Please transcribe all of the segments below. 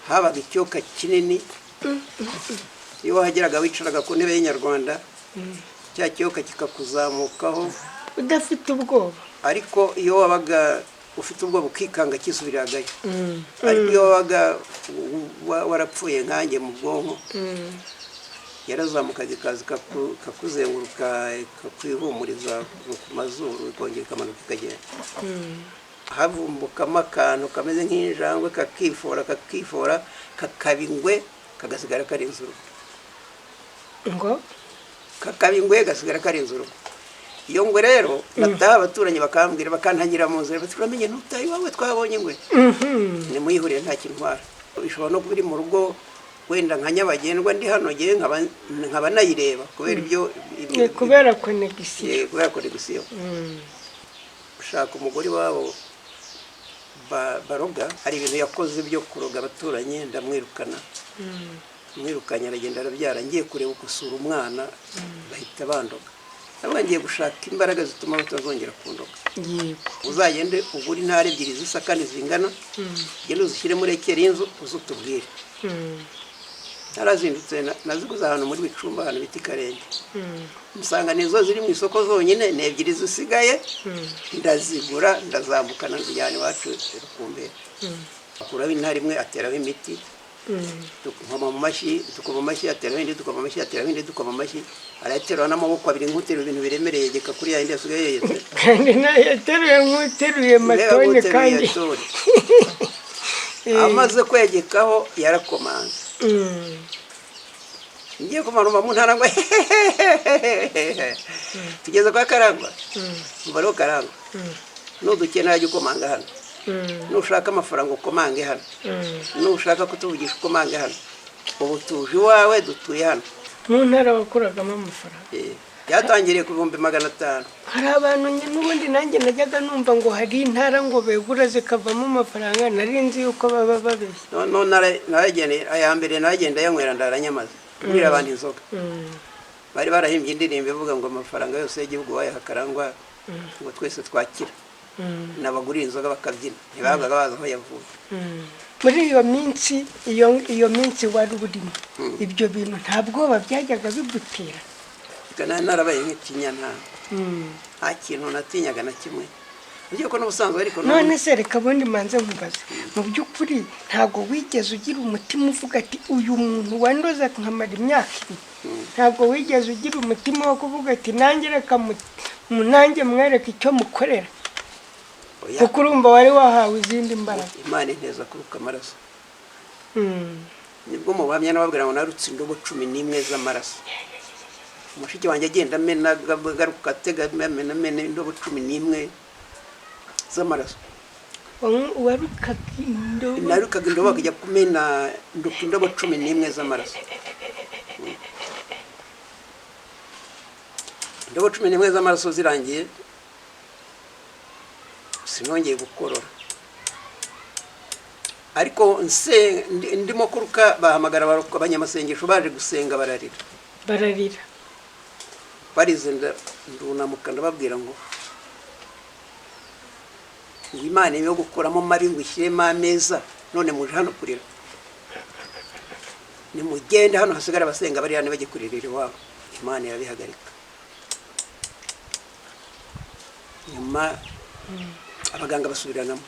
habaga icyoka kinini iyo wahageraga wicaraga ku ntebe y'inyarwanda cya cyoka kikakuzamukaho udafite ubwoba ariko iyo wabaga ufite ubwoba ukikanga kisubiragayo ariko iyo wabaga warapfuye nkanjye mu bwonko yarazamukaga ikaza kakuzenguruka kakwihumuriza ku mazuru ikongera ikamanuka ikagenda havumbukamo akantu kameze nk'injangwe kakifora kakaba ingwe kagasigara karenze urugo ngo kakaba ingwe gasigara karenze urugo iyo ngwe rero bataha abaturanyi bakambwira bakantangira mu nzira bati uramenye ntutaye iwawe twabonye ingwe nimuyihurire nta kintu ntwara bishobora no kuba iri mu rugo wenda nka nyabagendwa ndi hano ngewe nkaba nayireba kubera ibyo kubera konegisiyo ushaka umugore wabo baroga hari ibintu yakoze byo kuroga abaturanyi ndamwirukana mwirukanye aragenda arabyara ngiye kureba gusura umwana bahita bandoga nabwo ngiye gushaka imbaraga zituma batazongera kundoga uzagende ugura intara ebyiri zisa kandi zingana ugende uzishyire muri ekeri y'inzu uzutubwire narazindutse naziguze ahantu muri Bicumba ahantu bita Karenge musanga nizo ziri mu isoko zonyine n'ebyiri zisigaye ndazigura ndazambukana zijyana iwacu rukumbere akuraho intara imwe ateraho imiti tukoma mu mashyi ateraho indi tukoma mu mashyi ateraho indi tukoma mu mashyi araterura n'amaboko abiri nk'uterura ibintu biremereye geka kuri ya yindi yasigaye yeyetse kandi nayo yateruye nk'uteruye matone kandi amaze kwegekaho yarakomanze ngiye kumanuma mu ntara ngo tugeze kwa Karangwa mbaro Karangwa nudukenera ajya ukomanga hano nushaka amafaranga ukomange hano nushaka kutuvugisha ukomange hano ubu tuje iwawe dutuye hano mu ntara wakuragamo amafaranga byatangiriye ku 500. hari abantu n'ubundi nanjye najyaga numva ngo hari intara ngo begura zikavamo amafaranga nari nzi yuko baba babeshye no naragene ayambere nagenda yanywera ndaranyamaze kurira abandi inzoga bari barahimbye indirimbo ivuga ngo amafaranga yose y'igihugu wayaha Karangwa ngo twese twakira n'abagura inzoga bakabyina ntibabaga baza aho yavuye muri iyo minsi wari urimo ibyo bintu ntabwo babyajyaga bigutera kana narabaye nk'ikinyana nta kintu natinyaga na kimwe ugiye ko n'ubusanzwe ariko none se reka bundi manze nkubaze mu by'ukuri ntabwo wigeze ugira umutima uvuga ati uyu muntu wandoza nkamara imyaka ntabwo wigeze ugira umutima wo kuvuga ati nanjye reka nanjye mwereke icyo mukorera kuko urumva wari wahawe izindi mbaraga Imana inteza kuruka amaraso nibwo mubamya nababwira ngo narutse indobo 11 z'amaraso umushiki wanjye agenda amena garuka atega amena indobo 11 z'amaraso narukaga indobo akajya kumena indobo 11 z'amaraso indobo 11 z'amaraso zirangiye sinongeye gukorora ariko ndimo kuruka bahamagara abanyamasengesho baje gusenga bararira barize ndunamuka ndababwira ngo Imana yo gukuramo mabi ngo ishyiremo ameza none muje hano kurira nimugende hano hasigara abasenga bari hano bajye kuririra iwabo Imana yabihagarika nyuma abaganga basubiranamo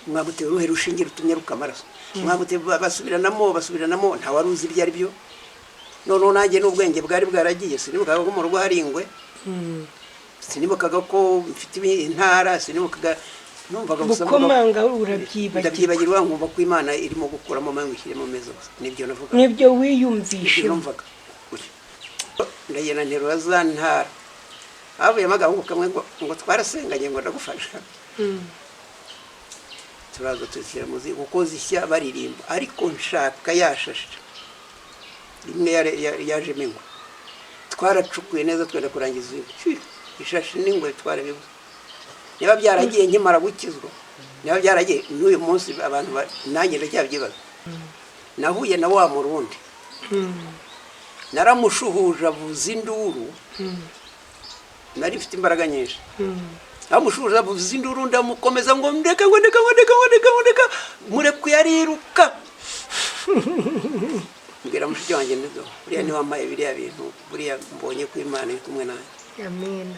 mwaguteye uruhe rushingira utumye rukamaraso mwaguteye basubiranamo nta waruzi ibyo ari byo none nanjye n'ubwenge bwari bwaragiye sinibukaga ko mu rugo hari ingwe sinibukaga ko mfite intara sinibukaga numvaga gukomanga urabyibagirwa nkumva ko Imana irimo gukuramo mangu ishyiremo meza nibyo navuga nibyo wiyumvishe numvaga ndagenda nterura za ntara havuye amagahungu kamwe ngo twarasenganye ngo ndagufasha turaza tuzishyira muzi kuko zishya baririmba ariko nshaka yashashe rimwe yaje mengo twaracukuye neza twenda kurangiza ishashi n'ingwe twarabibuze niba byaragiye nkimara gukizwa niba byaragiye n'uyu munsi abantu nanjye ndacyabyibaza nahuye na wa murundi naramushuhuje avuza induru nari mfite imbaraga nyinshi amushuza avuza induru ndamukomeza ngo ndeka murekuye ariruka mbwira mushiki wanjye nizo buriya niwe wambaye biriya bintu buriya mbonye ko Imana iri kumwe nawe. Amen.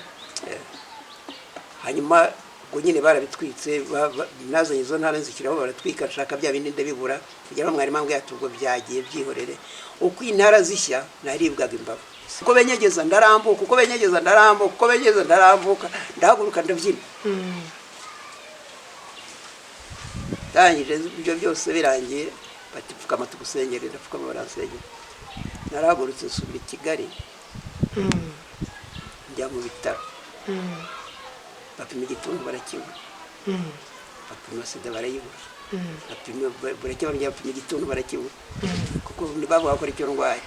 Hanyuma ubwo nyine barabitwitse nazanye izo ntara nzikiraho baratwika nshaka bya bindi ndabibura kugira ngo mwarimu ambwiye ati ubwo byagiye byihorere uko intara zishya naribwaga imbavu uko benyegeza ndarambuka ndahaguruka ndabyina. Ndangije ibyo byose birangiye bati pfukama tugusengere ndapfukama baransengera narahagurutse nsubira i Kigali njya mu bitaro bapima igituntu barakibura bapima sida barayibura bapima igituntu barakibura kuko bavuga ko ari cyo ndwaye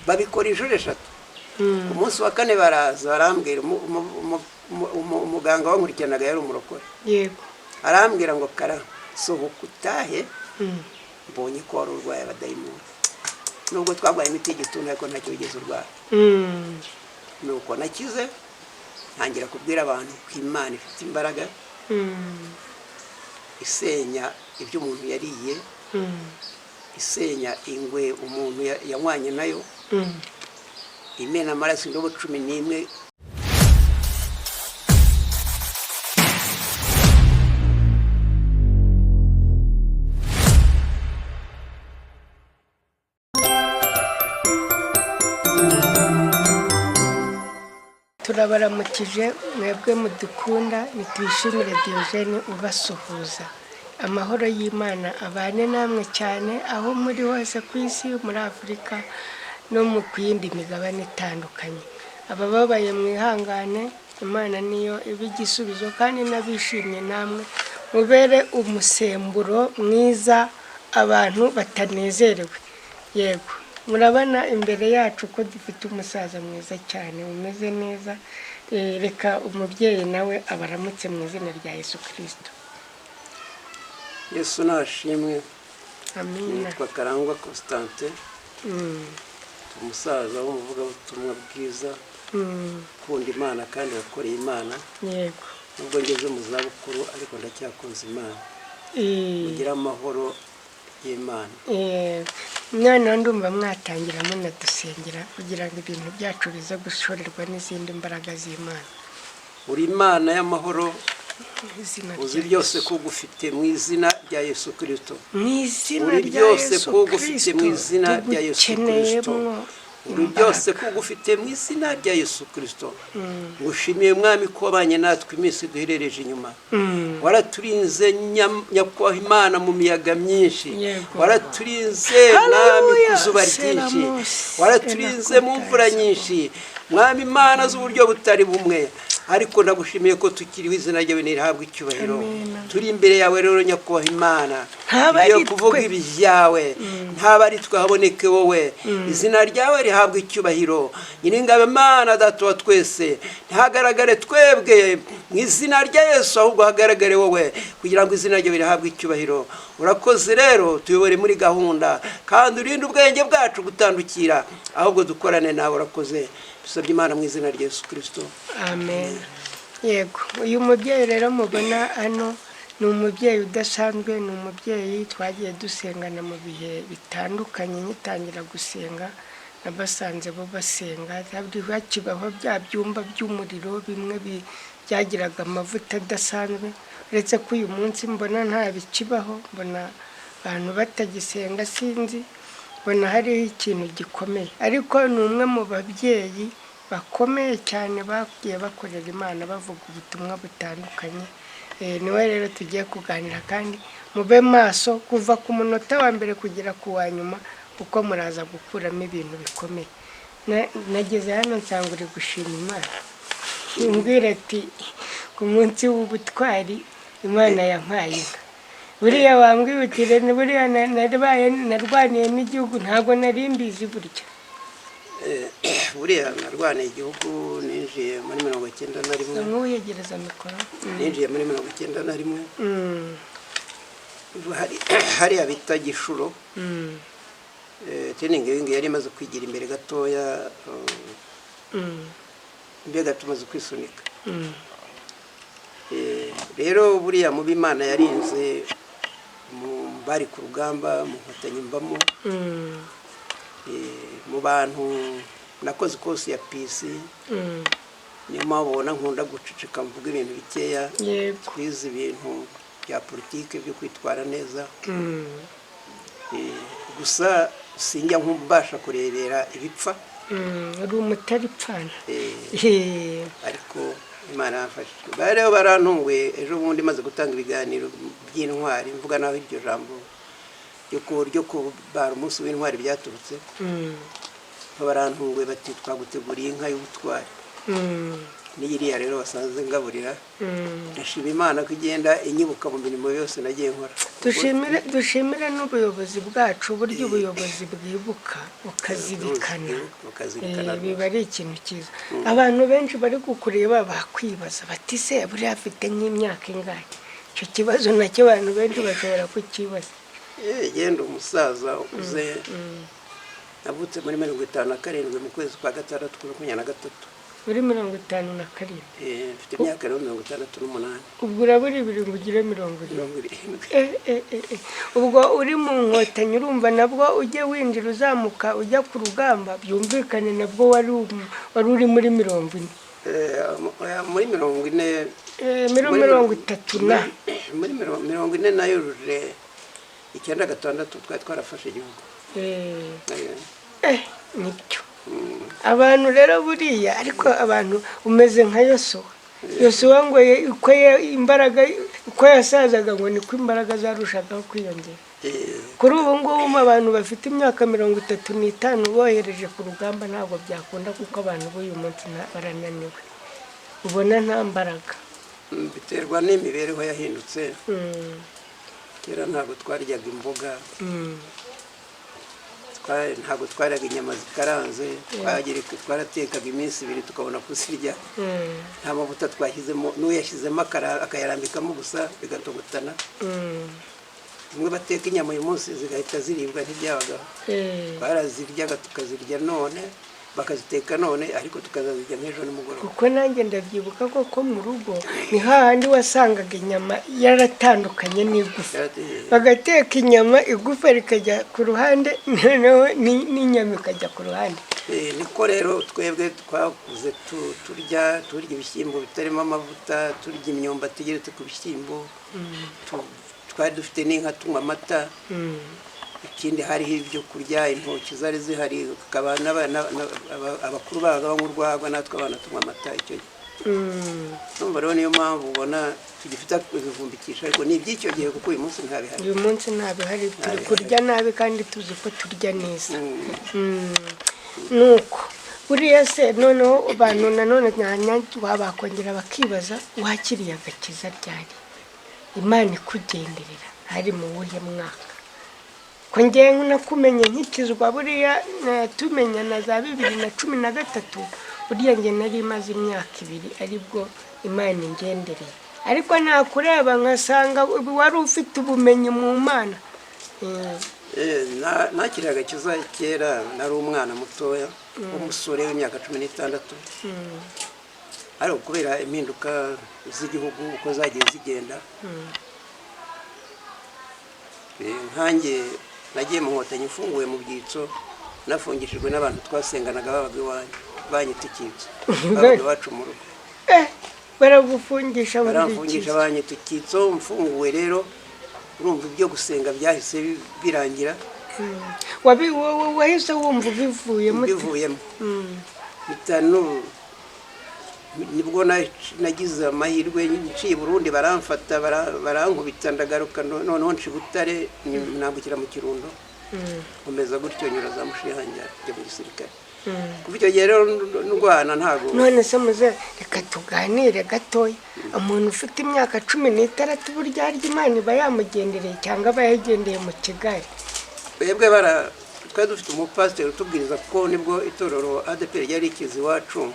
babikora inshuro 3. Ku munsi wa 4 baraza barambwira umuganga wankurikiranaga yari umurokore yego arambwira ngo kara sohoka utahe mbonye ko wari urwaye abadayimoni nubwo twagwaye imiti y'igituntu ariko ntacyo wigeze urwara. Nuko nakize ntangira kubwira abantu ko Imana ifite imbaraga isenya ibyo umuntu yariye isenya ingwe umuntu yanywanye nayo imena amaraso indobo 11. Turabaramukije mwebwe mudukunda nitwishimire Diogene ubasuhuza. Amahoro y'Imana abane namwe cyane aho muri hose ku isi muri Afurika no mu yindi migabane itandukanye. Abababaye mwihangane Imana niyo ibigisubizo kandi nabishimye namwe mubere umusemburo mwiza abantu batanezerewe. Yego murabana imbere yacu ko dufite umusaza mwiza cyane umeze neza. Reka umubyeyi nawe abaramutse mu izina rya Yesu Kristo. Yesu nashimwe. Amina. Nitwa Karangwa Constantin. Umusaza w'umuvugabutumwa bwiza ukunda Imana kandi wakoreye Imana. Yego. Nubwo ngeze mu zabukuru ariko ndacyakunze Imana. Kugira amahoro y'Imana. Mwana ndumva mwatangira munadusengera kugira ngo ibintu byacu bize gushorerwa n'izindi mbaraga z'Imana. Uri Imana y'amahoro uzi byose ko gufite mu izina rya Yesu Kristo. Uri byose ko gufite mu izina rya Yesu Kristo. Uri byose ko gufite mu izina rya Yesu Kristo. Ngushimiye mwami ko wabanye natwe iminsi duherereje inyuma. Waraturinze nyakwaha Imana mu miyaga myinshi. Waraturinze mwami kuzuba ryinshi. Waraturinze mu mvura nyinshi. Mwami Imana z'uburyo butari bumwe. Ariko ndagushimiye ko tukiriho izina ryawe nirihabwa icyubahiro. Turi imbere yawe rero nyakwaha Imana. Tugiye kuvuga ibyawe. Ntabari twahaboneke wowe. Izina ryawe rihabwa icyubahiro. Nyiringabe Imana data wa twese. Ntihagaragare twebwe mu izina rya Yesu ahubwo hagaragare wowe kugira ngo izina ryawe rihabwe icyubahiro. Urakoze rero tuyobore muri gahunda kandi urinde ubwenge bwacu gutandukira ahubwo dukorane nawe. Urakoze dusabye Imana mu izina rya Yesu Kristo. Amen. Yego uyu mubyeyi rero mubona hano ni umubyeyi udasanzwe. Ni umubyeyi twagiye dusengana mu bihe bitandukanye nyitangira gusenga nabasanze bo basenga hakibaho bya byumba by'umuriro bimwe byagiraga amavuta adasanzwe. Uretse ko uyu munsi mbona nta bikibaho mbona abantu batagisenga sinzi mbona hariho ikintu gikomeye. Ariko ni umwe mu babyeyi bakomeye cyane bagiye bakorera Imana bavuga ubutumwa butandukanye. Niwe rero tugiye kuganira kandi mube maso kuva ku munota wa mbere kugera ku wa nyuma kuko muraza gukuramo ibintu bikomeye. Nageze hano nsanga uri gushima Imana. Umbwira ati ku munsi w'ubutwari Imana yampaye inka. Buriya wambwibutire buriya narwaniye n'igihugu ntabwo nari mbizi burya. Buriya narwaniye igihugu ninjiye muri 91. Namwe yegereza mikoro. Ninjiye muri 91. Hari abita Gishuro. Training yari imaze kwigira imbere gatoya. Mbega tumaze kwisunika. rero buriya mu b'Imana yarinze bari ku rugamba mu nkotanyi mbamo, mu bantu nakoze ikosi ya PC, niyo mpamvu ubona nkunda guceceka mvuga ibintu bikeya, twize ibintu bya politike byo kwitwara neza, gusa sinjya nk'ubasha kurebera ibipfa, ari umutaripfana, ariko Imana yafashije. Rero barantunguye ejo bundi maze gutanga ibiganiro by'intwari, mvuga naho iryo jambo ryo kubara umunsi w'intwari byaturutse, barantunguye bati twaguteguriye inka y'ubutwari, n'iriya rero basanze ngaburira. Ndashima Imana ko igenda inyibuka mu mirimo yose nagiye nkora. Dushimire n'ubuyobozi bwacu, uburyo ubuyobozi bwibuka bukazirikana, biba ari ikintu cyiza. Abantu benshi bari kukureba bakwibaza bati se buriya afite nk'imyaka ingahe? Icyo kibazo nacyo abantu benshi bashobora kukibaza. Genda umusaza uze, navutse muri 57 mu kwezi kwa gatandatu 2023. Muri 57? Mfite imyaka 68. Ubwo urabura ibiri ngo ugire 70. Ubwo uri mu nkotanyi urumva nabwo ujye winjira uzamuka ujya ku rugamba, byumvikane nabwo wari uri muri 40. Muri 40, muri 30 na muri 40 nayujuje 96 twari twarafashe igihugu. Nibyo. Abantu rero buriya, ariko abantu umeze nka Yosuwa ngo uko yasazaga ngo niko imbaraga zarushagaho kwiyongera. Kuri ubu ngubu abantu bafite imyaka 35 bohereje ku rugamba ntabwo byakunda, kuko abantu b'uyu munsi barananiwe, ubona nta mbaraga. Biterwa n'imibereho yahindutse. Kera ntabwo twaryaga imboga, ntabwo twaryaga inyama zikaranze, twaratekaga iminsi 2 tukabona kuzirya, nta mavuta twashyizemo, n'uyashyizemo akayarambikamo gusa bigatogotana. Bamwe bateka inyama uyu munsi zigahita ziribwa ntibyabagaho, baraziryaga tukazirya none, bakaziteka none, ariko tukazazirya n'ejo nimugoroba. Kuko nanjye ndabyibuka ko mu rugo ni hahandi wasangaga inyama yaratandukanye n'igufa, bagateka inyama igufa rikajya ku ruhande, noneho n'inyama ikajya ku ruhande. Niko rero twebwe twakuze turya ibishyimbo bitarimo amavuta, turya imyumbati igeretse ku bishyimbo, twari dufite n'inka tunywa amata. Ikindi hariho ibyo kurya, intoki zari zihari, abakuru banywa urwagwa, natwe abana tunywa amata. Icyo numva rero niyo mpamvu ubona tugifite ibivumbikisha, ariko ni iby'icyo gihe kuko uyu munsi ntabihari. Uyu munsi ntabihari, turi kurya nabi kandi tuzi ko turya neza. Nuko buriya se noneho abantu nanone bakongera bakibaza, wakiriye agakiza ryari? Imana ikugenderera hari mu wuhe mwaka? Ko ngewe nakumenye nkikizwa buriya tumenya na za 2013, buriya nge nari maze imyaka 2 aribwo Imana ingendereye, ariko nakureba nkasanga wari ufite ubumenyi mu Mana. Nakiriye agakiza kera nari umwana mutoya w'umusore w'imyaka 16, ariko kubera impinduka z'igihugu uko zagiye zigenda, nkanjye nagiye mu nkotanyi mfunguwe mu byitso, nafungishijwe n'abantu twasenganaga babaga iwanjye, banyita icyitso, babaga iwacu mu rugo. Baragufungisha banyita icyitso, mfunguwe rero urumva ibyo gusenga byahise birangira. Wahise wumva ubivuyemo? Bivuyemo. Nibwo nagize amahirwe, nciye Burundi baramfata, barankubita, ndagaruka, noneho nci Butare, nambukira mu Kirundo, nkomeza gutyo nyura za Mushihange njya mu gisirikare. Kuva icyo gihe rero ndwana ntabwo. None se muze reka tuganire gatoya, umuntu ufite imyaka 16 burya arya Imana iba yamugendereye cyangwa aba yagendeye mu Kigali? Twebwe twari dufite umupasiteri utubwiriza ko nibwo itorero ADEPR ryari rikiza iwacu.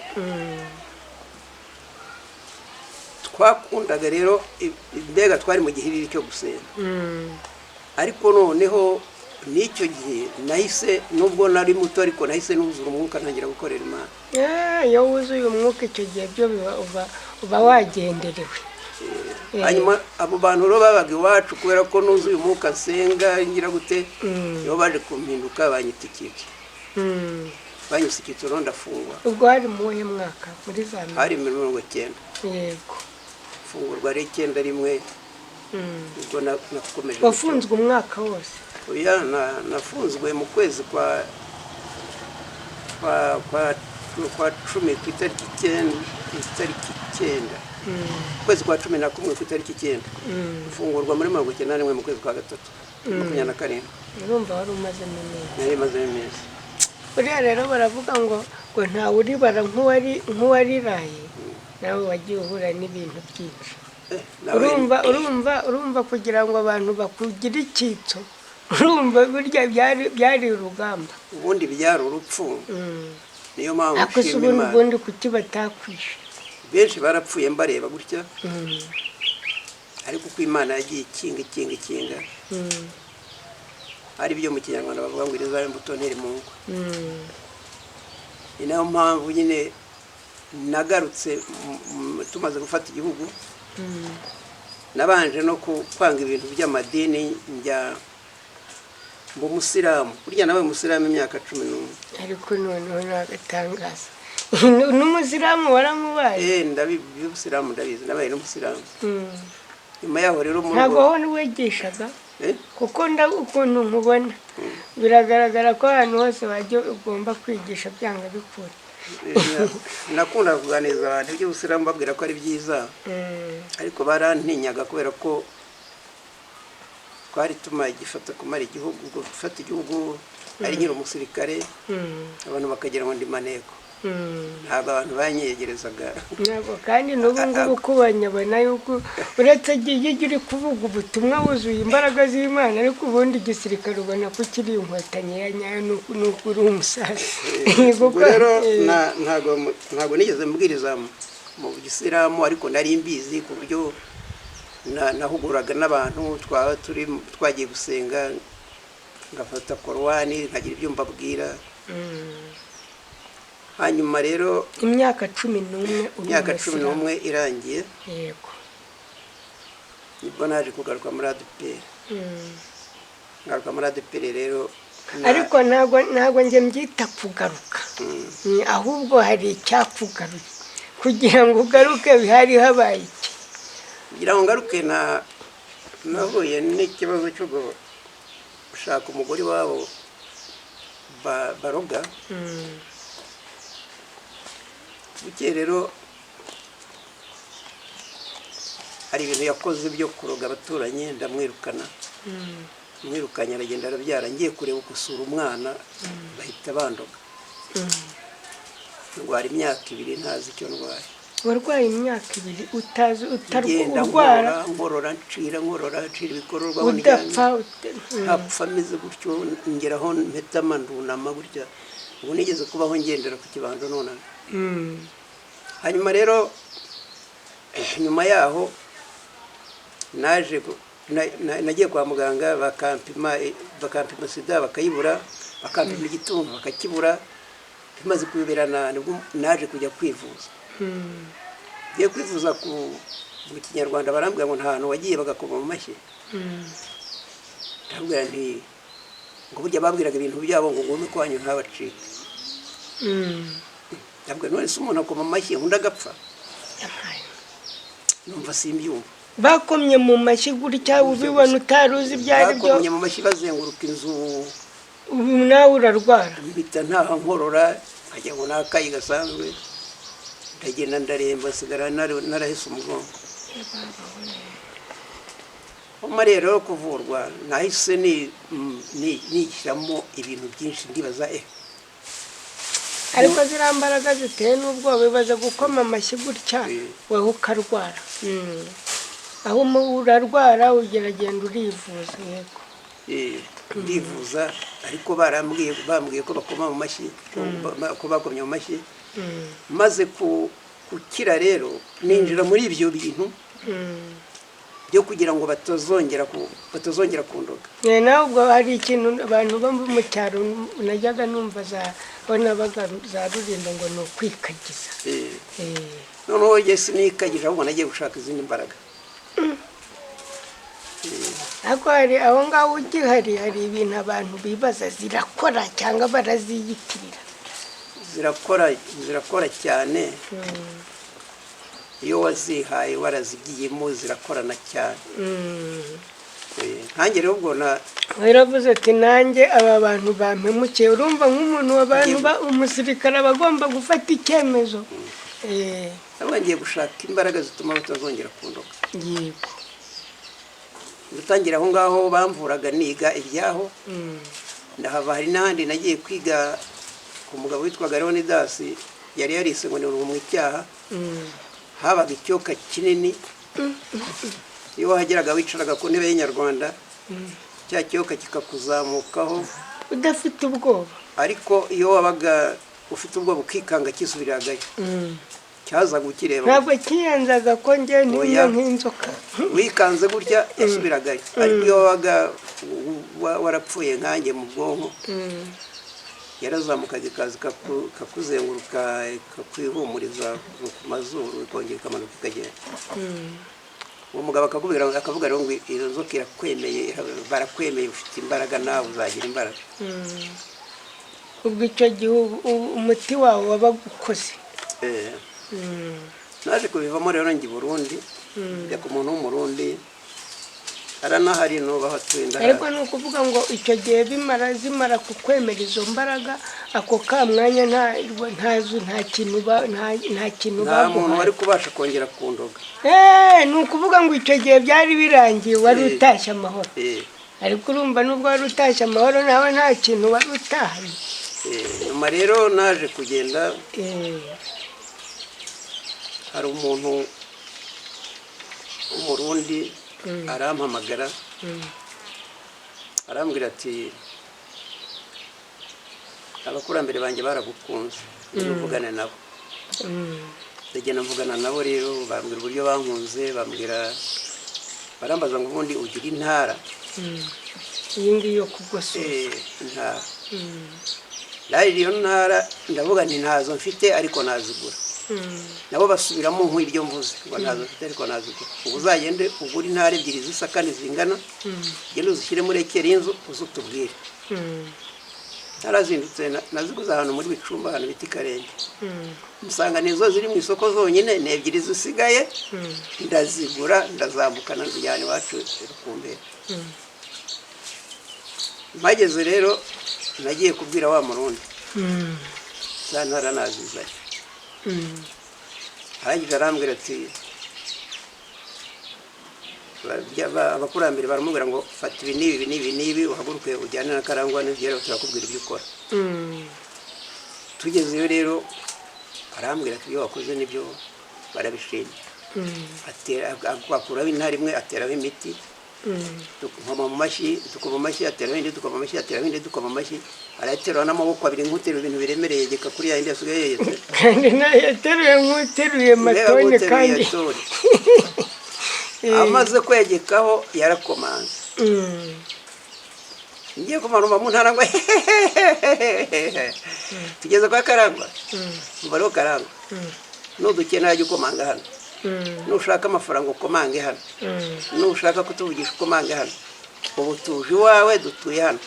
Twakundaga rero mbega twari mu gihiriri cyo gusenga, ariko noneho n'icyo gihe nahise, nubwo nari muto ariko nahise nuzura umwuka ntangira gukorera Imana. Iyo wuzuye umwuka icyo gihe byo uba wagenderewe. hanyuma abo bantu rero babaga iwacu kubera ko nuzuye umwuka nsenga ngira gute nibo baje kumpinduka banyita icyitso banyise icyitso rero ndafungwa. ubwo hari mu wuhe mwaka muri za hari 1990 yego fungurwa ari 91 ubwo nakomeje. wafunzwe umwaka wose? oya nafunzwe mu kwezi kwa 10 ku itariki 9 kwezi kwa 11 ku itariki 9 fungurwa muri 1991 mu kwezi kwa 3 27. urumva wari umazemo neza? nari maze neza. uriya rero baravuga ngo ntawe uribara nk'uwariraye nawe wagiye uhura n'ibintu byinshi. urumva kugira ngo abantu bakugire icyitso urumva burya byari urugamba. ubundi byari urupfu. niyo mpamvu akoze ubundi kuki batakwishe? benshi barapfuye mbareba gutya ariko uko Imana yagiye ikinga hari ibyo mu Kinyarwanda bavuga ngo irizabe imbuto ntiri mu ngo. ni nayo mpamvu nyine nagarutse tumaze gufata igihugu nabanje no kwanga ibintu by'amadini njya ngo umusilamu. burya nawe umusilamu imyaka 11. ariko noneho nagatangaza n'umusilamu waramubaye? ubusilamu ndabizi nabaye n'umusilamu. nyuma yaho rero ntabwo wowe wigishaga? kuko ukuntu nkubona biragaragara ko ahantu hose wajya ugomba kwigisha byanga bikura. nakunda kuganiriza abantu iby'ubusilamu babwira ko ari byiza ariko barantinyaga kubera ko twari gifata kumara igihugu gufata igihugu ari nyiri umusirikare abantu bakagira ngo ndi maneko. ntabwo abantu banyegerezaga. ntabwo kandi n'ubu ngubu kubanyabona yuko uretse igihe uri kuvuga ubutumwa wuzuye imbaraga z'Imana ariko ubundi igisirikare ubona ko kiri inkotanyi ya nyayo nuko uri umusaza. ubwo rero ntabwo nigeze mbwiriza mu gisilamu ariko nari mbizi ku buryo nahuguraga n'abantu twagiye gusenga ngafata korowani nkagira ibyo mbabwira. hanyuma rero imyaka 11 irangiye yego nibwo naje kugaruka muri ADPR. ngaruka muri ADPR rero ariko ntabwo njye mbyita kugaruka ahubwo hari icyakugaruye kugira ngo ugaruke bihari habaye iki? kugira ngo ngaruke nahuye n'ikibazo cyo gushaka umugore wabo baroga. buke rero hari ibintu yakoze byo kuroga abaturanyi ndamwirukana. mwirukanye aragenda arabyara ngiye kureba gusura umwana bahita bandoga. ndwara imyaka 2 ntazi icyo ndwaye. warwaye imyaka 2 utazi utarwara? nkorora ncira ibikororwa udapfa hapfa ameze gutyo ngeraho mpetama ndunama gutya. ubu nigeze kubaho ngendera ku kibando none. hanyuma rero nyuma yaho nagiye kwa muganga bakampima sida bakayibura, bakampima igituntu bakakibura. bimaze kubiberana naje kujya kwivuza. ngiye kwivuza mu Kinyarwanda barambwira ngo nta hantu wagiye bagakoma mu mashyi. ndabwira nti ngo burya babwiraga ibintu byabo ngo ngume kwanyu ntabacike. ndabwira none se umuntu akoma mu mashyi undi agapfa? numva simbyumva. bakomye mu mashyi gutya ubibona utaruzi ibyari byo? bakomye mu mashyi bazenguruka inzu. ubu nawe urarwara? mpita ntaha nkorora nkajya ngo n'akayi gasanzwe ndagenda ndaremba nsigara narahise umugongo. homa rero kuvurwa nahise nishyiramo ibintu byinshi ndibaza ariko ziriya mbaraga ziteye n'ubwoba bibaza gukoma amashyi gutya wowe ukarwara. aho urarwara ugeragenda urivuza. yego ndivuza ariko bambwiye ko bakoma mu mashyi, ko bakomye mu mashyi. maze gukira rero ninjira muri ibyo bintu byo kugira ngo batazongera kundoga. nawe ubwo hari ikintu abantu bo mu cyaro najyaga numva nabaga za Rulindo ngo ni ukwikagiza. noneho njye sinikagije ahubwo nagiye gushaka izindi mbaraga. ariko hari aho ngaho ugihari hari ibintu abantu bibaza zirakora cyangwa baraziyitirira. zirakora cyane iyo wazihaye warazigiyemo zirakorana cyane. Nkange rero ubwo waravuze ati nanjye aba bantu bampemukiye. Urumva nk'umuntu w'abantu umusirikare aba agomba gufata icyemezo. ntabwo ngiye gushaka imbaraga zituma batazongera kundoga. Yego. gutangira aho ngaho bamvuraga niga ibyaho ndahava. hari n'ahandi nagiye kwiga ku mugabo witwaga Leonidas yari yarise ngo ni mu icyaha. habaga icyoka kinini iyo wahageraga wicaraga ku ntebe y'Inyarwanda cya cyoka kikakuzamukaho udafite ubwoba, ariko iyo wabaga ufite ubwoba ukikanga kisubiragayo cyaza gukireba. ntabwo kiyenzaga ko njye niyo nk'inzoka wikanze gutya yasubiragayo. ariko iyo wabaga warapfuye nkanjye mu bwonko yarazamukaga ikaza kakuzenguruka kakwihumuriza ku mazuru ikongera ikamanuka ikagenda. uwo mugabo akavuga rero ngo iyo nzoka irakwemeye, barakwemeye, ufite imbaraga nawe uzagira imbaraga. ubwo icyo gihe umuti wawe wabaga ukoze. naje kubivamo rero njye i Burundi njya ku muntu w'umurundi aranahari n'ubahatuye ndahari. ariko ni ukuvuga ngo icyo gihe zimara kukwemera izo mbaraga ako ka mwanya nta kintu nta muntu wari kubasha kongera kundoga. ni ukuvuga ngo icyo gihe byari birangiye wari utashye amahoro. ariko urumva nubwo wari utashye amahoro nawe nta kintu wari utahanye. nyuma rero naje kugenda hari umuntu w'umurundi arampamagara arambwira ati abakurambere banjye baragukunze uvugane nabo. ndagenda mvugana nabo rero bambwira uburyo bankunze, barambaza ngo ubundi ugira intara. iyi ngiyi yo kugosora intara rari iyo ntara ndavuga nti ntazo mfite ariko nazigura. nabo basubiramo nk'iryo mvuze ngo ntazo mfite ariko nazigura. ubu uzagende ugura intara ebyiri zisa kandi zingana ugende uzishyire muri ekeri y'inzu uzutubwire. narazindutse naziguze ahantu muri Bicumba ahantu bita i Karenge. musanga nizo ziri mu isoko zonyine, ni ebyiri zisigaye ndazigura ndazambukana zijyana iwacu Rukumberi. mpageze rero nagiye kubwira wa murundi za ntara nazizanye. arangije arambwira ati abakurambere baramubwira ngo fata ibi n'ibi n'ibi n'ibi uhaguruke ujyane na Karangwa n'ibyo turakubwira ibyo ukora. tugezeyo rero arambwira ati ibyo wakoze nibyo barabishimye. akuraho intara imwe ateraho imiti tukoma mu mashyi ateraho indi, tukoma mu mashyi ateraho indi, tukoma mu mashyi araterura n'amaboko abiri nk'uterura ibintu biremereye yegeka kuri yindi yasigaye yegetse. kandi nayo yateruye nk'uteruye matone kandi amaze kwegekaho yarakomanze. ngiye kumanuma mu ntara ngo tugeze kwa Karangwa. umva rero Karangwa nudukenera jya ukomanga hano, nushaka amafaranga ukomange hano, nushaka kutuvugisha ukomange hano. ubu tuje iwawe dutuye hano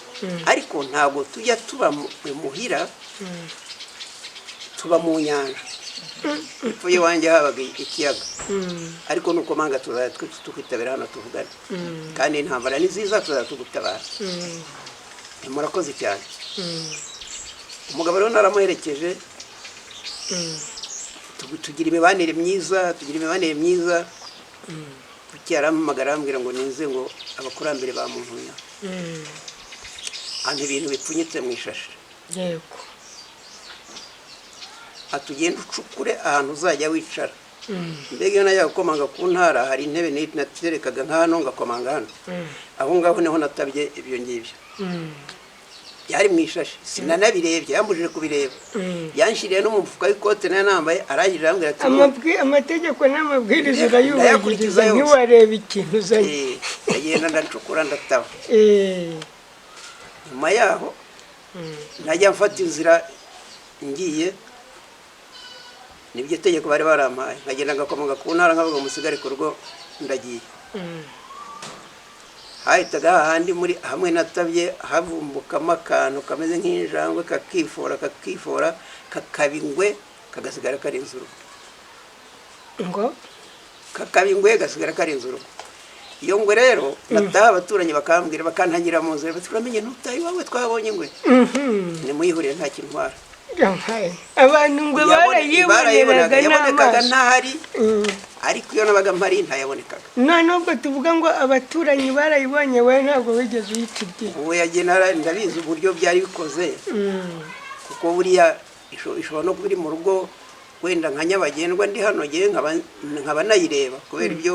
ariko ntabwo tujya tuba muhira, tuba mu nyanja. epfo y'iwanjye habaga ikiyaga ariko nukomanga tuzajya tukwitabira hano tuvugane kandi intambara ni nziza tuzajya tugutabara. murakoze cyane. umugabo rero naramuherekeje tugira imibanire myiza. kuki arampamagara arambwira ngo ninze ngo abakurambere ba muntu nya andi ibintu bipfunyitse mu ishashi. yego. atugenda ucukure ahantu uzajya wicara. mbega iyo najya gukomanga ku ntara hari intebe naterekaga nk'hano ngakomanga hano. aho ngaho niho natabye ibyo ngibyo. yari mu ishashi sinanabirebye, yambujije kubireba. yanshiriye no mu mufuka w'ikote nayo nambaye. arangije arambwira ati amategeko n'amabwiriza urayubahiriza ntiwareba ikintu uzanye. ndagenda ndacukura ndataba. nyuma yaho najya mfata inzira ngiye, nibyo tegeko bari barampaye. nkagenda ngakomanga ku ntara nkavuga musigare ku rugo ndagiye. hahitaga hahandi muri hamwe natabye havumbukamo akantu kameze nk'injangwe kakifora kakaba ingwe kagasigara karenze urugo ngo kakaba ingwe gasigara karenze urugo. Iyo ngwe rero bataha abaturanyi bakambwira bakantangira mu nzira bati uramenye ntutayi wawe twabonye ingwe nimuyihurire nta kintu ntwara. Abantu ngwe barayiboneraga yabonekaga ntahari ariko iyo nabaga mpari ntayabonekaga. none ubwo tuvuga ngo abaturanyi barayibonye we ntabwo wigeze uyitubye. ubu yagenera ndabizi uburyo byari bikoze kuko buriya ishobora no kuba iri mu rugo wenda nka nyabagendwa ndi hano ngiye nkaba nayireba kubera ibyo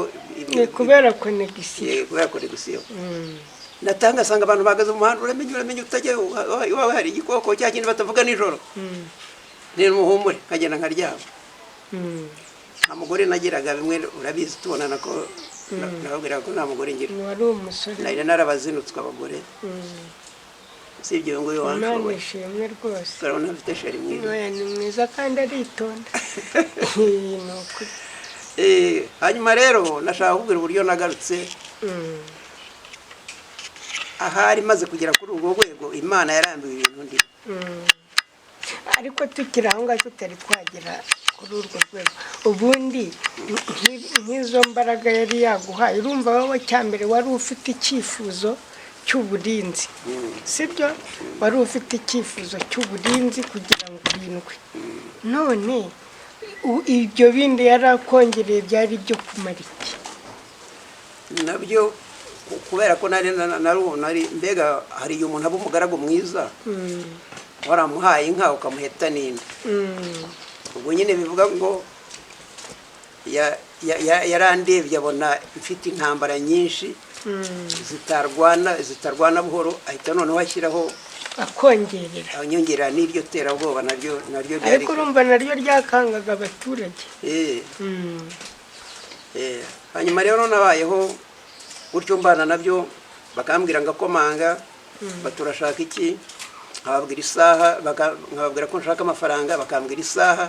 kubera konegisiyo natanga asanga abantu bahagaze mu muhanda uramenye utajya iwawe hari igikoko cya kindi batavuga nijoro ni umuhumure nkagenda nkaryama. nta mugore nagiraga bimwe urabizi tubonana ko nababwira ko nta mugore ngira wari umusore nari narabazinutswe abagore usibye ngo uyu wanshoboye ishimwe rwose urabona afite sheri mwiza ni mwiza kandi aritonda. hanyuma rero nashaka kubwira uburyo nagarutse ahari maze kugera kuri urwo rwego Imana yarambiwe ibintu ndi ariko tukiri aho ngaho tutari twagera kuri urwo rwego ubundi nk'izo mbaraga yari yaguhaye urumva wowe cyambere wari ufite icyifuzo cy'uburinzi sibyo wari ufite icyifuzo cy'uburinzi kugira ngo urindwe none ibyo bindi yarakongereye byari byo kumara iki nabyo kubera ko nari mbega hari umuntu aba umugaragu mwiza waramuhaye inka ukamuheta n'indi ubwo nyine bivuga ngo yarandebye abona mfite intambara nyinshi zitarwana buhoro ahita noneho ashyiraho akongerera n'iryo terabwoba naryo ryari ariko urumva naryo ryakangaga abaturage. hanyuma rero nabayeho gutyo mbana nabyo bakambwira ngakomanga baturashaka iki nkababwira isaha nkababwira ko nshaka amafaranga bakambwira isaha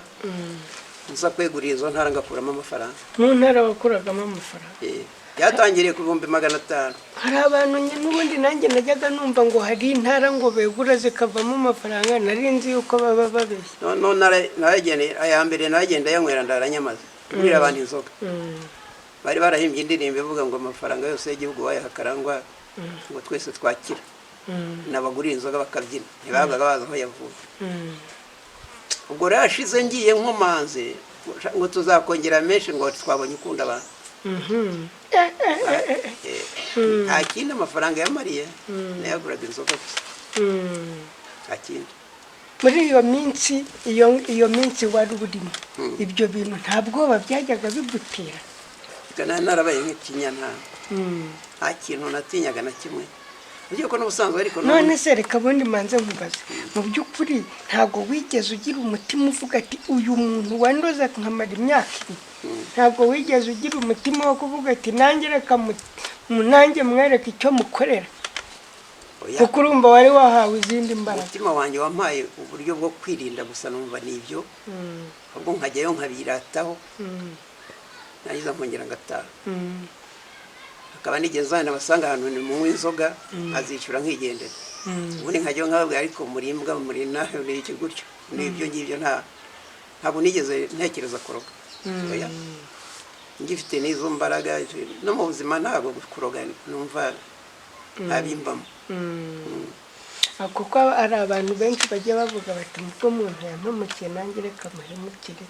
nza kwegurira izo ntara ngakuramo amafaranga. mu ntara wakuragamo amafaranga byatangiriye ku 500. hari abantu n'ubundi nanjye najyaga numva ngo hari intara ngo begura zikavamo amafaranga nari nzi yuko baba babeshya. naragenda aya mbere naragenda yanywera ndaranyamaze kurira abantu inzoga bari barahimbye indirimbo ivuga ngo amafaranga yose y'igihugu bayahakarangwa ngo twese twakira n'abagura inzoga bakabyina ntibabaga bazi aho yavuye. ubwo rero ashize ngiye nkomanze ngo tuzakongera menshi ngo twabonye ukunda abantu nta kindi amafaranga yamariye nayaguraga inzoga gusa nta kindi. muri iyo minsi wari urimo ibyo bintu nta bwoba byajyaga bigutera? narabaye nk'ikinyana nta kintu natinyaga na kimwe ugiye ko n'ubusanzwe ariko none se reka bundi manze nkubaze mu by'ukuri ntabwo wigeze ugira umutima uvuga ati uyu muntu wandoza nkamara imyaka ntabwo wigeze ugira umutima wo kuvuga ati nanjye reka nanjye mwereke icyo mukorera kuko urumva wari wahawe izindi mbaraga? umutima wanjye wampaye uburyo bwo kwirinda gusa numva nibyo ahubwo nkajyayo nkabirataho nagize nkongera ngataha akaba nigeze hano basanga ahantu ni mu inzoga azishyura nkigendera ubundi nkajyayo nkababwira ariko murimbwa muri naho ni iki gutyo n'ibyo ngibyo ntabwo nigeze ntekereza kuroga ngifite n'izo mbaraga no mu buzima ntabwo kuroga numva ntabimbamo kuko ari abantu benshi bajya bavuga bati mubwo umuntu yampumukiye nanjye reka muhemukire.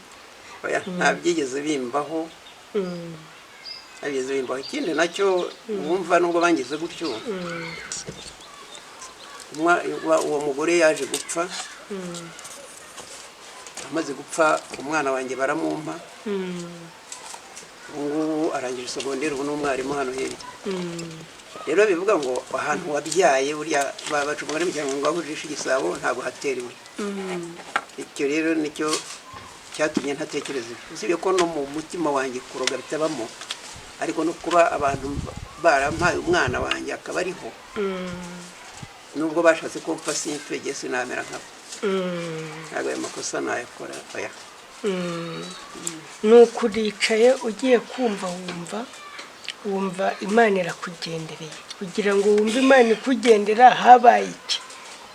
nta byigeze bimbaho ikindi nacyo wumva nubwo bangize gutyo uwo mugore yaje gupfa amaze gupfa umwana wanjye baramumpa ubu arangije segonderi ubu n'umwarimu hano hirya rero bivuga ngo ahantu wabyaye buriya bacunga n'imiryango ngo ahurishe igisabo ntabwo hatera ibuye. icyo rero nicyo cyatumye ntatekereza usibye ko no mu mutima wanjye kuroga bitabamo ariko no kuba abantu barampaye umwana wanjye akaba ariho nubwo bashatse ko mpfa simfege sinamera nkabo ntabwo ayo makosa nayakora nuko uricaye ugiye kumva wumva wumva imana irakugendereye, kugira ngo wumve imana ikugendera habaye iki,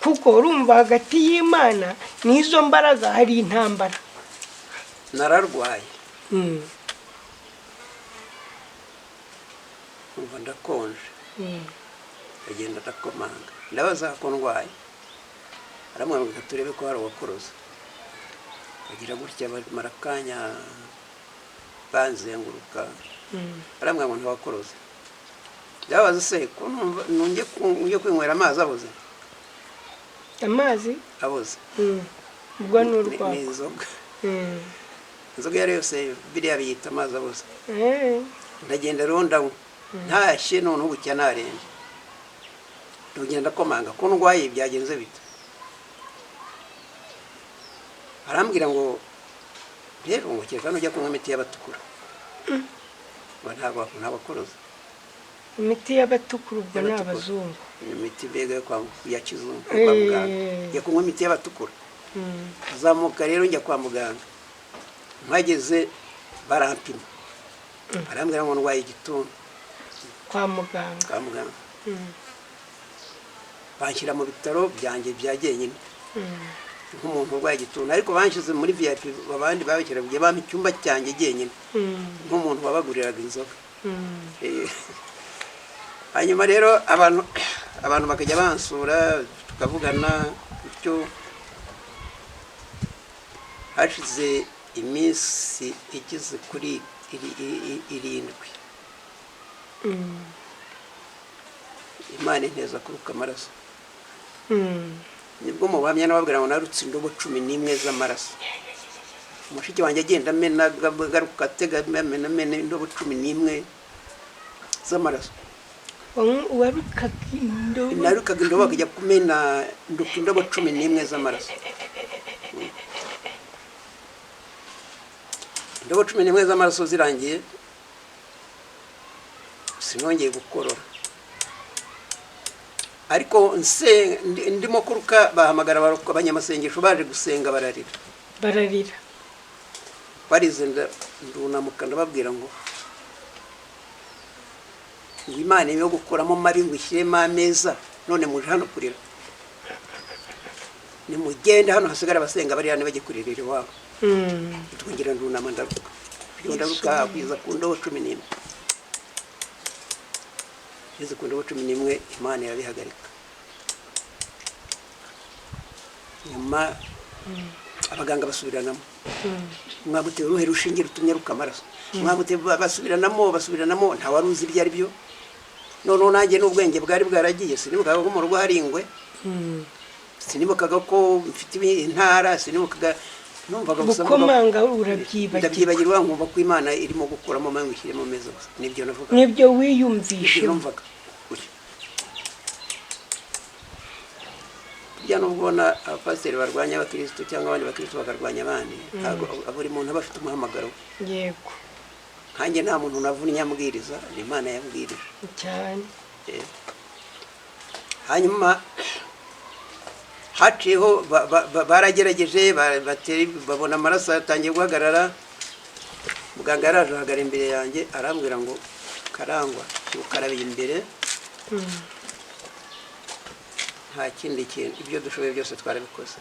kuko urumva hagati y'imana n'izo mbaraga hari intambara. nararwaye umva ndakonje ndagenda ndakomanga ndabaza ko ndwaye, aramwambwira turebe ko hari uwakoroze, bagira gutya bamara akanya banzenguruka, aramwambwira ngo ntiwakoroze. Ndabaza se ko nujye kwinywera amazi aboze, amazi aboze ubwo ni urwagwa, ni inzoga, inzoga iyo ari yose biriya biyita amazi aboze. Ndagenda rero ndanywa ntashye, noneho bucya narembye, ndagenda komanga ko ndwaye byagenze bite. Arambwira ngo rero ngo kereka nujya kunywa imiti y'abatukura, ngo ntabakoroza. imiti y'abatukura ubwo ni abazungu, imiti mbega ya kizungu kwa muganga, njya kunywa imiti y'abatukura. Azamuka rero njya kwa muganga, mpageze barampima, arambwira ngo ndwaye igituntu. kwa muganga banshyira mu bitaro byanjye bya jyenyine nk'umuntu urwaye igituntu, ariko banshyize muri VIP, abandi babikirabuye bampa icyumba cyanjye jyenyine nk'umuntu wabaguriraga inzoga. Hanyuma rero abantu bakajya bansura tukavugana bityo. Hashize iminsi igeze kuri 7 Imana inteza kuruka amaraso, nibwo mu buhamya nababwira ngo narutse indobo 11 z'amaraso. Umushiki wanjye agenda amena garuka atega amena indobo 11 z'amaraso. Narukaga indobo akajya kumena indobo 11 z'amaraso. Indobo 11 z'amaraso zirangiye sinongeye gukorora, ariko ndimo kuruka bahamagara abanyamasengesho baje gusenga bararira barize, ndunamuka ndababwira ngo Imana yo gukoramo mabi ngo ishyiremo ameza, none muje hano kurira, nimugende hano hasigara abasenga bari hano bajye kuririra iwabo. Twongera ndunama ndaruka kwiza ku ndobo 11. Yeze ku ndobo 11 Imana yabihagarika. Nyuma abaganga basubiranamo, mwagute uruhe rushingira utumye rukamaraso, mwagute basubiranamo nta waruzi ibyo ari byo. None nanjye n'ubwenge bwari bwaragiye, sinibukaga ko mu rugo hari ingwe, sinibukaga ko mfite intara, sinibukaga, numvaga gusa gukomanga urabyibagirwa, nkumva ko Imana irimo gukuramo mangu ishyiremo meza gusa, nibyo navuga, nibyo wiyumvishe. Numvaga burya nubwo na abapasiteri barwanya abakristo cyangwa abandi bakristo bakarwanya abandi, buri muntu aba afite umuhamagaro. Yego, nkanjye nta muntu navunnye amubwiriza, ni Imana yambwirije cyane. Hanyuma haciyeho baragerageje babona amaraso yatangiye guhagarara. Muganga yaraje ahagara imbere yanjye arambwira ngo Karangwa ukarabiye imbere, nta kindi kintu, ibyo dushoboye byose twarabikoze.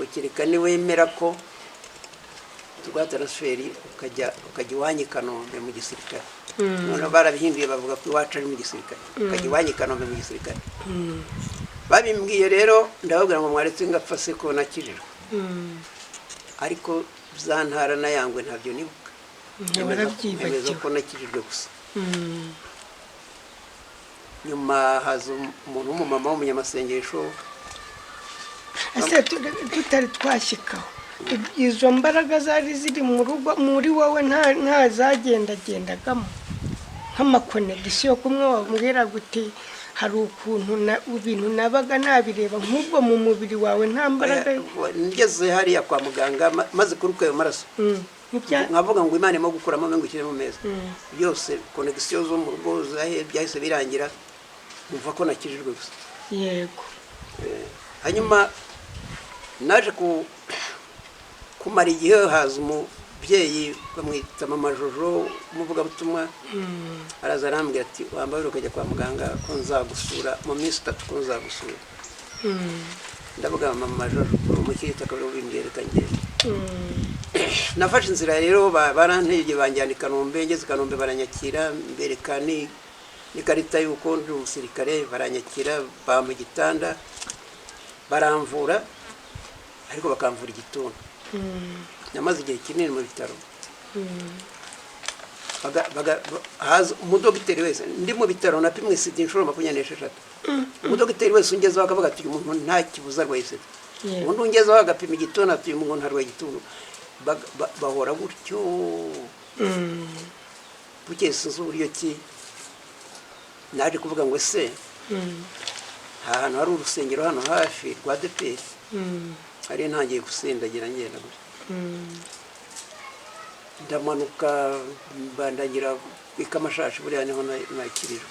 Ukireka niwemera ko turwa transferi ukajya iwanyu i Kanombe mu gisirikare. None barabihinduye bavuga ko iwacu ari mu gisirikare, ukajya iwanyu i Kanombe mu gisirikare. Babimbwiye rero ndababwira ngo mwaretse ngapfa se ko nakijijwe, ariko za ntara na yangwe ntabyo nibuka, nemeza ko nakijijwe gusa. Nyuma haza umuntu w'umumama w'umunyamasengesho. Ese tutari twashyikaho, izo mbaraga zari ziri mu rugo muri wowe nta zagendagendagamo nk'amakonegisiyo, kumwe wabwira guti hari ukuntu ibintu nabaga nabireba nk'ubwo mu mubiri wawe nta mbaraga. Ngeze hariya kwa muganga maze kuruka ayo maraso, nkavuga ngo Imana irimo gukuramo ngo ishyiremo meza, byose konegisiyo zo mu rugo byahise birangira, numva ko nakijijwe gusa. Yego. Hanyuma naje kumara igihe, haza umubyeyi bamwita mama Jojo umuvugabutumwa araza arambwira ati wambaye ukajya kwa muganga ko nzagusura mu minsi 3 ko nzagusura ndavuga mama Jojo umukirita akabiri bimbwireka ngende nafashe inzira rero barantege banjyana i Kanombe ngeze Kanombe baranyakira mbereka n'ikarita y'uko ndi umusirikare baranyakira mu gitanda baramvura ariko bakamvura igituntu namaze igihe kinini mu bitaro haza umudogiteri wese ndi mu bitaro napimwe sida inshuro 26 umudogiteri wese ungezeho akavuga ati uyu muntu nta kibuza arwaye sida ubundi ungezeho agapima igituntu ati uyu muntu arwaye igituntu bahora gutyo bukeye sinzi uburyo ki naje kuvuga ngo se ahantu hari urusengero hano hafi rwa DPR hari ntangiye gusindagira ngenda gusa ndamanuka bandagira ikamashashi buriya niho nakirirwa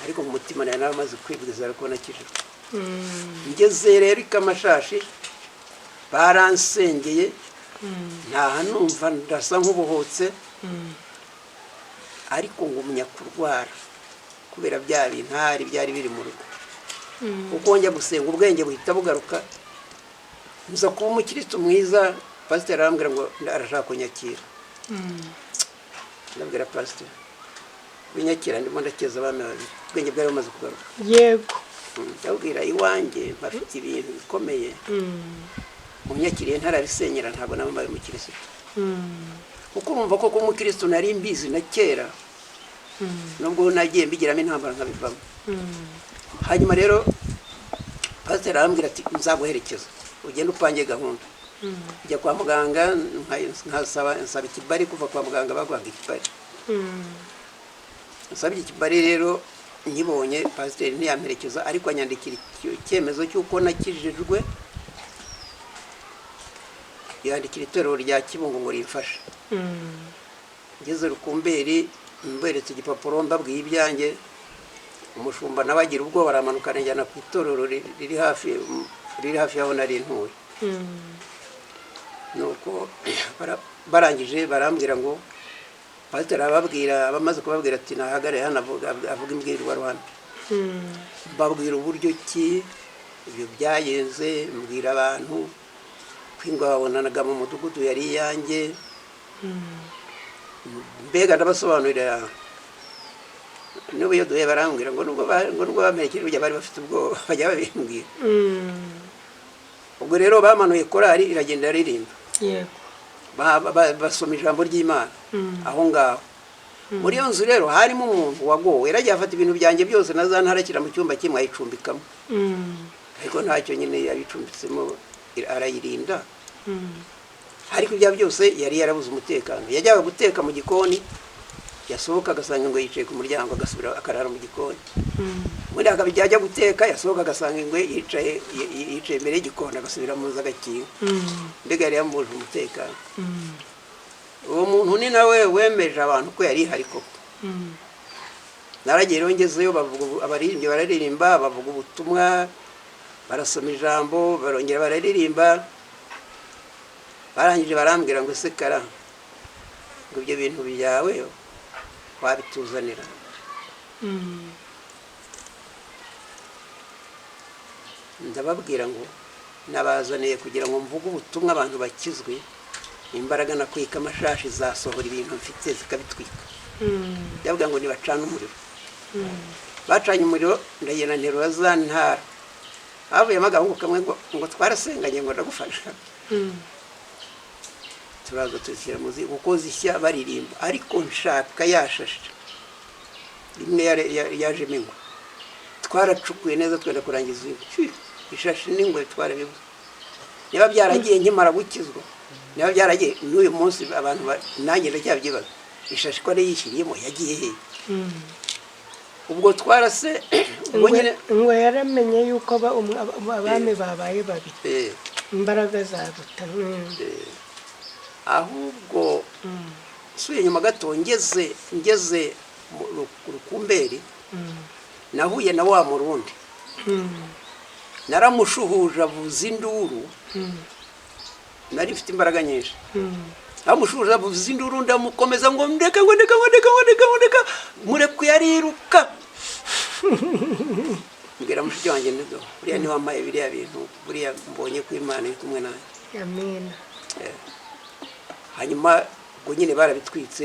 ariko mu mutima nari namaze kwibwiza ariko nakirirwa ngeze rero ikamashashi baransengeye nta numva ndasa nk'ubuhotse ariko ngo umunya kurwara kubera bya bintari byari biri mu rugo uko njya gusenga ubwenge buhita bugaruka nza kuba umukristo mwiza pastor arambwira ngo arashaka kunyakira ndabwira pastor binyakira ndimo ndakeza abana babiri ubwenge bwari bumaze kugaruka yego ndabwira iwanjye bafite ibintu bikomeye munyakiriye ntarabisenyera ntabwo nambaye umukristo kuko urumva ko umukristo nari mbizi na kera nubwo nagiye mbigiramo intambara nkabivamo hanyuma rero pastor arambwira ati nzaguherekeza ugenda upange gahunda njya kwa muganga nsaba ikibari kuva kwa muganga bagwaga ikibari nsaba ikibari rero nkibonye pastor ntiyamperekeza ariko anyandikira icyemezo cy'uko nakijijwe yandikira itorero rya Kibungo ngo rimfashe ngeze Rukumberi mberetse igipapuro mbabwiye ibyanjye umushumba nabagira ubwo baramanuka njyana ku itorero riri hafi yaho nari ntuye nuko barangije barambwira ngo pastor ababwira bamaze kubabwira ati nahagare hano avuga imbwirwa ruhame babwira uburyo ki ibyo byayenze mbwira abantu kwingo babonanaga mu mudugudu yari yanjye mbega ndabasobanurira n'ubu iyo duhe barambwira ngo nubwo bamerekeye burya bari bafite ubwoba bajya babimbwira ubwo rero bamanuye korari iragenda aririmba basoma ijambo ry'Imana aho ngaho muri iyo nzu rero harimo umuntu wagowe yaragiye afata ibintu byanjye byose nazantarakira mu cyumba kimwe ayicumbikamo ariko ntacyo nyine yabicumbitsemo arayirinda ariko ibya byose yari yarabuze umutekano yajyaga guteka mu gikoni yasohoka agasanga ngo yicaye ku muryango agasubira akarara mu gikoni muri akabijya guteka yasohoka agasanga ngo yicaye imbere y'igikoni agasubira mu nzu agakinga mbega yari yamubuje umutekano uwo muntu ni nawe wemeje abantu ko yari hari koko naragiye rongezeyo bavuga abaririmbyi bararirimba bavuga ubutumwa barasoma ijambo barongera bararirimba barangije barambwira ngo sekara ngo ibyo bintu byawe wabituzanira ndababwira ngo nabazaniye kugira ngo mvuge ubutumwa abantu bakizwe imbaraga nakwika amashashi zasohora ibintu mfite zikabitwika ndababwira ngo nibacana umuriro bacanye umuriro ndagenda nterura za ntara havuyemo agahungu kamwe ngo twarasenganye ngo ndagufasha turaza tuzishyira muzi uko zishya baririmba ariko nshaka yashashe rimwe yajemo ingwe twaracukuye neza twenda kurangiza ishashi n'ingwe twarabibuze niba byaragiye nkimara gukizwa niba byaragiye n'uyu munsi abantu nanjye ndacyabyibaza ishashi ko ari yishyiriyemo yagiye he ubwo twarase ngo yaramenye yuko abami babaye babiri imbaraga zaruta ahubwo suye nyuma gato ngeze mu Rukumberi nahuye na wa murundi naramushuhuje avuza induru nari mfite imbaraga nyinshi amushuza avuza induru ndamukomeza ngo ndeka ngo ndeka ngo ndeka ngo ndeka ngo ndeka murekuye ariruka mbwira mushiki wanjye nido buriya niwe wambaye biriya bintu buriya mbonye ko Imana iri kumwe nawe amina hanyuma ubwo nyine barabitwitse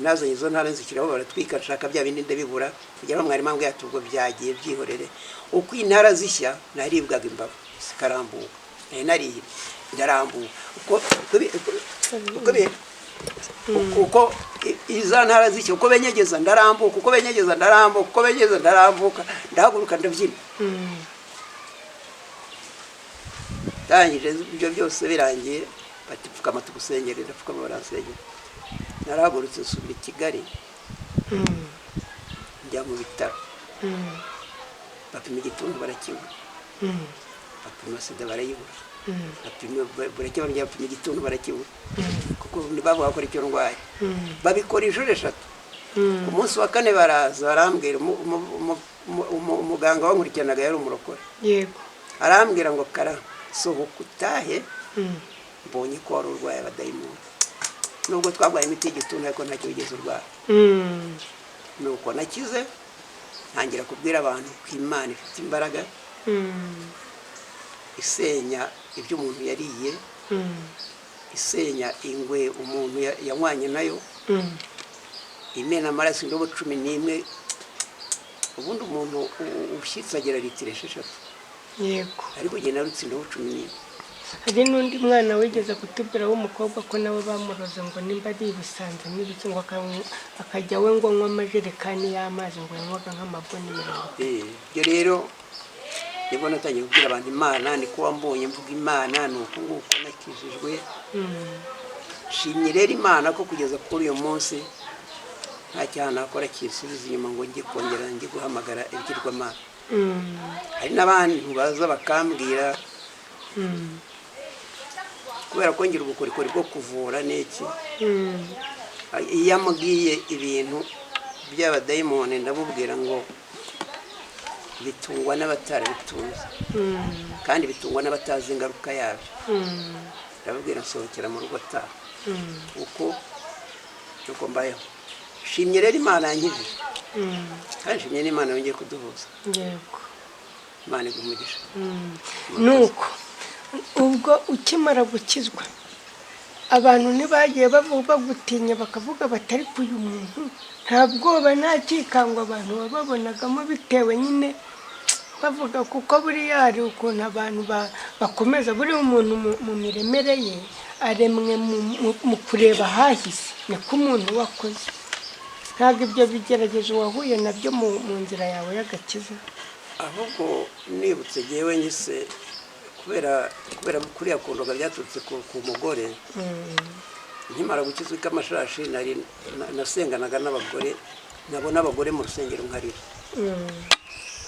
nazanye izo ntara nzikiraho baratwika nshaka bya bindi ndabibura kugira ngo mwarimu ambwira ati ubwo byagiye byihorere uko intara zishya naribwaga imbavu zikarambuka nariye ndarambuka uko iza ntara zishya uko benyegeza ndarambuka uko benyegeza ndarambuka uko benyegeza ndarambuka ndahaguruka ndabyina ndangije ibyo byose birangiye bati pfukama tugusengere ndapfukama baransengera narahagurutse nsubira i Kigali njya mu bitaro bapima igituntu barakibura bapima sida barayibura bapima igituntu barakibura kuko bavuga ko icyo ndwaye babikora inshuro 3 ku munsi wa 4 baraza barambwira umuganga wankurikiranaga yari umurokore yego arambwira ngo kara sohoka utahe mbonye ko wari urwaye abadayimoni nubwo twagwaye imiti y'igituntu ariko ntacyo wigeze urwara nuko nakize ntangira kubwira abantu ko Imana ifite imbaraga isenya ibyo umuntu yariye isenya ingwe umuntu yanywanye nayo imena amaraso indobo 11 ubundi umuntu ushyitse agera litiro 6 yego ariko njye narutse indobo 11 hari n'undi mwana wigeze kutubwira w'umukobwa ko nawe bamuroze ngo nimba ari ibisanze n'ibiki ngo akajya we ngo anywa amajerekani y'amazi ngo yanywaga nk'amaboni 40 ibyo rero nibwo natangiye kubwira abantu Imana niko wambonye mvuga Imana nuko nguko nakijijwe shimye rero Imana ko kugeza kuri uyu munsi nta cyaha nakora kisubiza inyuma ngo njye kongera njye guhamagara ibigirwamana hari n'abantu baza bakambwira kubera ko ngira ubukorikori bwo kuvura n'iki iyo amubwiye ibintu by'abadayimoni ndamubwira ngo bitungwa n'abatarabitunze kandi bitungwa n'abatazi ingaruka yabyo ndababwira nsohokera mu rugo ataha uko mbayeho shimye rero Imana yankijije kandi shimye n'Imana yongeye kuduhuza yego Imana igumugisha nuko ubwo ukimara gukizwa abantu ntibagiye bagutinya bakavuga batari kuyu muntu nta bwoba nta kikangwa abantu babonagamo bitewe nyine bavuga kuko buriya hari ukuntu abantu bakomeza buri umuntu mu miremere ye aremwe mu kureba hahise niko umuntu wakoze ntabwo ibyo bigerageje wahuye nabyo mu nzira yawe y'agakiza ahubwo nibutse yewe ngise kubera kuriya kundoga byaturutse ku mugore nkimara gukizwa amashashi nasenganaga n'abagore nabona abagore mu rusengero nkarira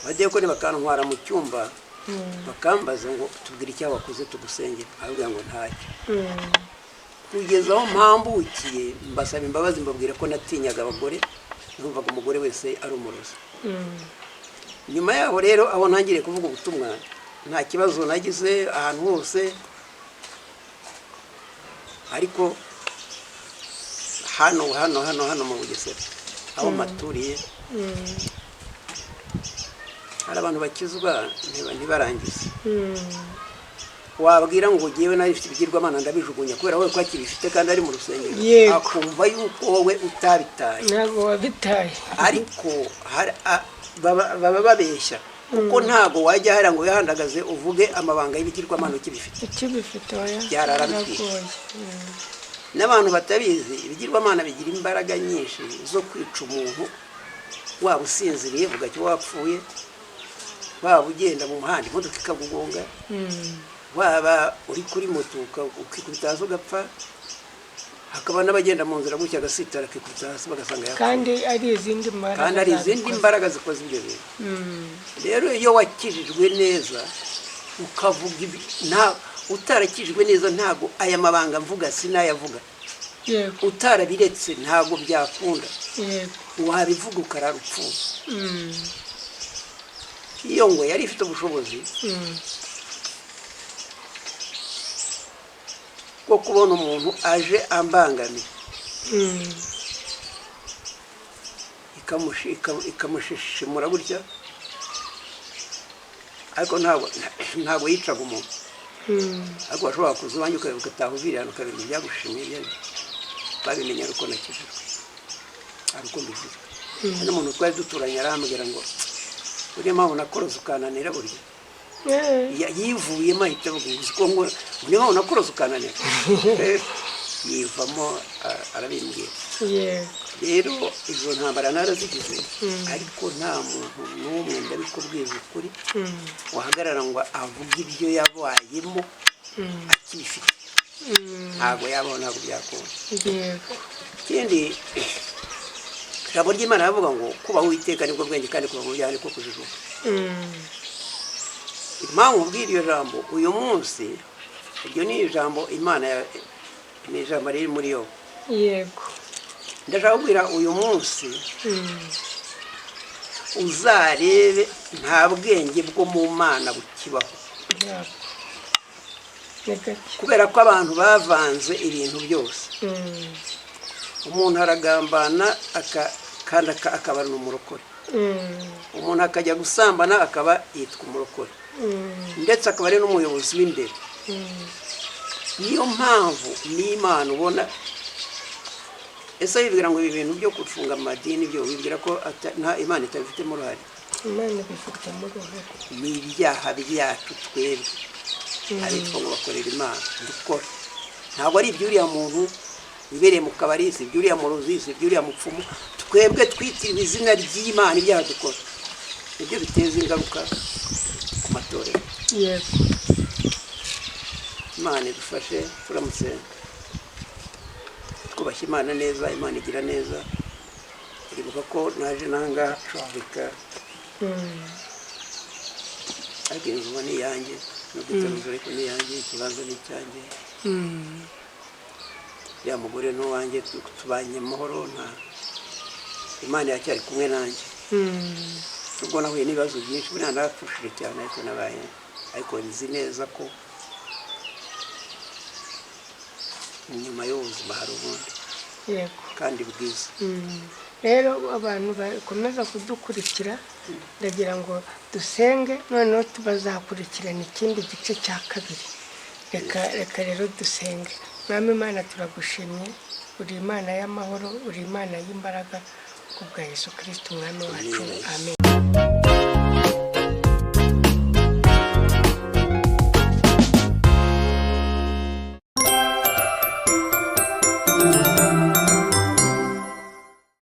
bagiye ko bakantwara mu cyumba bakambaza ngo tubwire icyo wakoze tugusengera ahubwo ngo ntacyo kugeza aho mpambukiye mbasaba imbabazi mbabwira ko natinyaga abagore numvaga umugore wese ari umurozi nyuma yaho rero abo ntangiriye kuvuga ubutumwa nta kibazo nagize ahantu hose ariko hano mu Bugesera aho maturiye hari abantu bakizwa ntibarangize wabwira ngo ugiye nari ifite ibigirwamana ndabijugunya kubera wowe ko akibifite kandi ari mu rusengero akumva yuko wowe utabitaye ntabwo wabitaye ariko baba babeshya kuko ntago wajya hara ngo yahandagaze uvuge amabanga y'ibigirwamana ukibifite byararabikwiye n'abantu batabizi ibigirwamana bigira imbaraga nyinshi zo kwica umuntu waba usinziriye vuga cyo wapfuye waba ugenda mu muhanda imodoka ikagugonga waba uri kuri moto ukikubitaza ugapfa hakaba n'abagenda mu nzira gutya agasitara akikubita hasi bagasanga yapfuye kandi ari izindi mbaraga zikoze ibyo bintu rero iyo wakijijwe neza ukavuga utarakijijwe neza ntago aya mabanga mvuga sinayavuga utarabiretse ntago byakunda wabivuga ukarara upfuye iyo ngo yari ifite ubushobozi bwo kubona umuntu aje ambangamiye ikamushishimura gutya, ariko ntabwo yicaga umuntu, ariko washobora kuza iwanjye ugataha uvirana ukabimenya ibyagushimiye ibyo babimenya ari uko nakijijwe, ari uko mbivuzwe. N'umuntu twari duturanye arambwira ngo uriya mpamvu nakoroze ukananira burya yivuyemo ahita avuga ko ngo uriya mpamvu nakoroze ukananira yivamo arabimbwira. Rero izo ntambara narazigize, ariko nta muntu n'umwe ndabikubwiza ukuri wahagarara ngo avuge ibyo yabayemo akibifite, ntabwo yabaho, ntabwo byakunda. Ikindi ijambo ry'Imana ravuga ngo kubaho Uwiteka nibwo bwenge kandi kuva mu byaha niko kujijuka. Impamvu ubwira iryo jambo uyu munsi, iryo ni ijambo Imana, ni ijambo riri muri yo. Yego. Ndashaka kubwira uyu munsi uzarebe nta bwenge bwo mu Mana bukibaho, kubera ko abantu bavanze ibintu byose. Umuntu aragambana kandi akaba ari umurokore, umuntu akajya gusambana akaba yitwa umurokore, ndetse akaba ari n'umuyobozi w'indero. Niyo mpamvu n'Imana ubona ese yibwira ngo ibi bintu byo gufunga amadini byo wibwira ko nta Imana itabifitemo uruhare. Imana ibifitemo uruhare, ni ibyaha byacu twebwe ariko ngo bakorera Imana dukora. Ntabwo ari iby'uriya muntu wibereye mu kabari, si iby'uriya murozi, si iby'uriya mupfumu. Twebwe twitiriwe izina ry'Imana, ibyaha dukora nibyo biteza ingaruka ku matorero. Yego. Imana idufashe, turamutse twubashye Imana neza, Imana igira neza. Iribuka ko naje nanga Afurika, ariko inzu ni iyanjye, no guteruza ariko ni iyanjye, ikibanza ni icyanjye. Ya mugore n'uwanjye tubanye amahoro, nta Imana yacyari kumwe nanjye. Ubwo nahuye n'ibibazo byinshi, buriya narapfushije cyane, ariko nabaye, ariko nzi neza ko inyuma y'ubuzima hari ubundi kandi bwiza. Rero abantu bakomeza kudukurikira, ndagira ngo dusenge, noneho tubazakurikirana ikindi gice cya kabiri. Reka rero dusenge. Mwami Imana turagushimye, uri Imana y'amahoro, uri Imana y'imbaraga, kubwa Yesu Kristo umwami wacu. Amen.